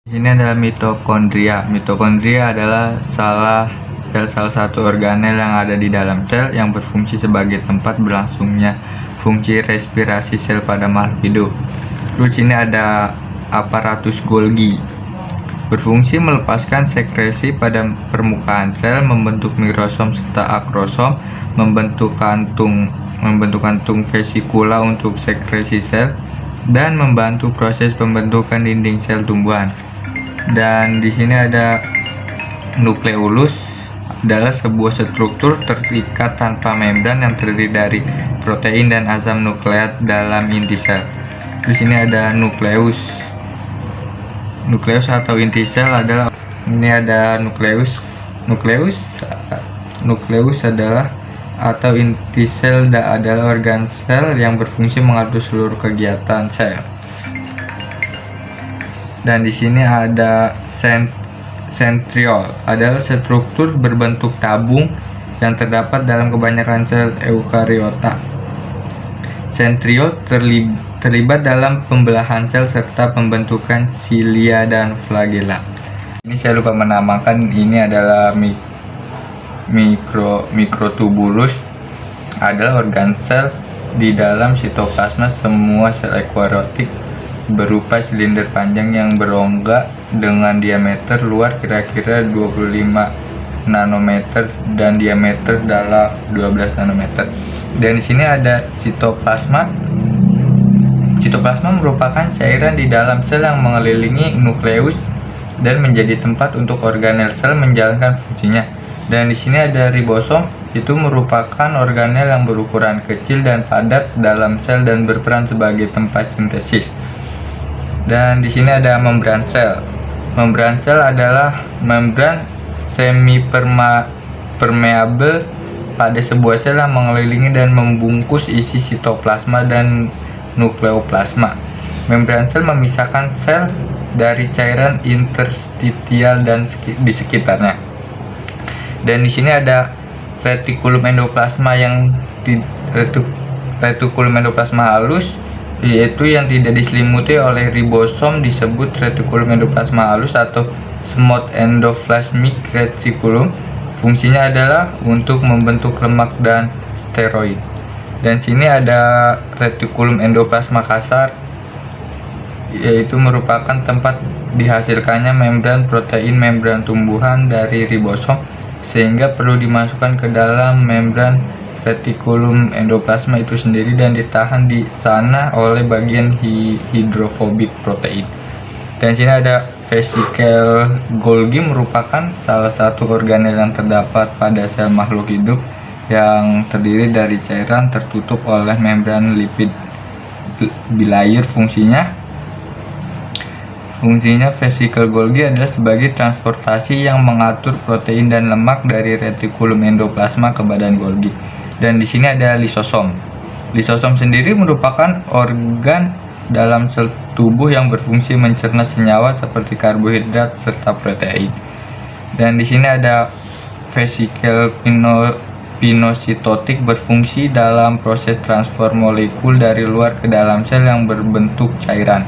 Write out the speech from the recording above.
Di sini adalah mitokondria. Mitokondria adalah salah satu organel yang ada di dalam sel yang berfungsi sebagai tempat berlangsungnya fungsi respirasi sel pada makhluk hidup. Terus ini ada aparatus Golgi. Berfungsi melepaskan sekresi pada permukaan sel, membentuk mikrosom serta akrosom, membentuk kantung vesikula untuk sekresi sel, dan membantu proses pembentukan dinding sel tumbuhan. Dan di sini ada nukleolus, adalah sebuah struktur terikat tanpa membran yang terdiri dari protein dan asam nukleat dalam inti sel. Di sini ada nukleus. Nukleus atau inti sel adalah nukleus adalah atau inti sel adalah organ sel yang berfungsi mengatur seluruh kegiatan sel. Dan di sini ada sentriol, adalah struktur berbentuk tabung yang terdapat dalam kebanyakan sel eukariota. Sentriol terlibat dalam pembelahan sel serta pembentukan silia dan flagella. Ini saya lupa menamakan, ini adalah mikrotubulus, adalah organ sel di dalam sitoplasma semua sel eukariotik, berupa silinder panjang yang berongga dengan diameter luar kira-kira 25 nanometer dan diameter dalam 12 nanometer. Dan di sini ada sitoplasma. Sitoplasma merupakan cairan di dalam sel yang mengelilingi nukleus dan menjadi tempat untuk organel sel menjalankan fungsinya. Dan di sini ada ribosom, itu merupakan organel yang berukuran kecil dan padat dalam sel dan berperan sebagai tempat sintesis. Dan di sini ada membran sel. Membran sel adalah membran semi-permeabel pada sebuah sel yang mengelilingi dan membungkus isi sitoplasma dan nukleoplasma. Membran sel memisahkan sel dari cairan interstitial dan di sekitarnya. Dan di sini ada retikulum endoplasma retikulum endoplasma halus, yaitu yang tidak diselimuti oleh ribosom, disebut retikulum endoplasma halus atau smooth endoplasmic reticulum. Fungsinya adalah untuk membentuk lemak dan steroid. Dan sini ada retikulum endoplasma kasar, yaitu merupakan tempat dihasilkannya membran protein membran tumbuhan dari ribosom, sehingga perlu dimasukkan ke dalam membran retikulum endoplasma itu sendiri dan ditahan di sana oleh bagian hidrofobik protein. Dan sini ada vesikel Golgi, merupakan salah satu organel yang terdapat pada sel makhluk hidup yang terdiri dari cairan tertutup oleh membran lipid bilayer. Fungsinya vesikel Golgi adalah sebagai transportasi yang mengatur protein dan lemak dari retikulum endoplasma ke badan Golgi. Dan di sini ada lisosom. Lisosom sendiri merupakan organ dalam sel tubuh yang berfungsi mencerna senyawa seperti karbohidrat serta protein. Dan di sini ada vesikel pinositotik, berfungsi dalam proses transfer molekul dari luar ke dalam sel yang berbentuk cairan.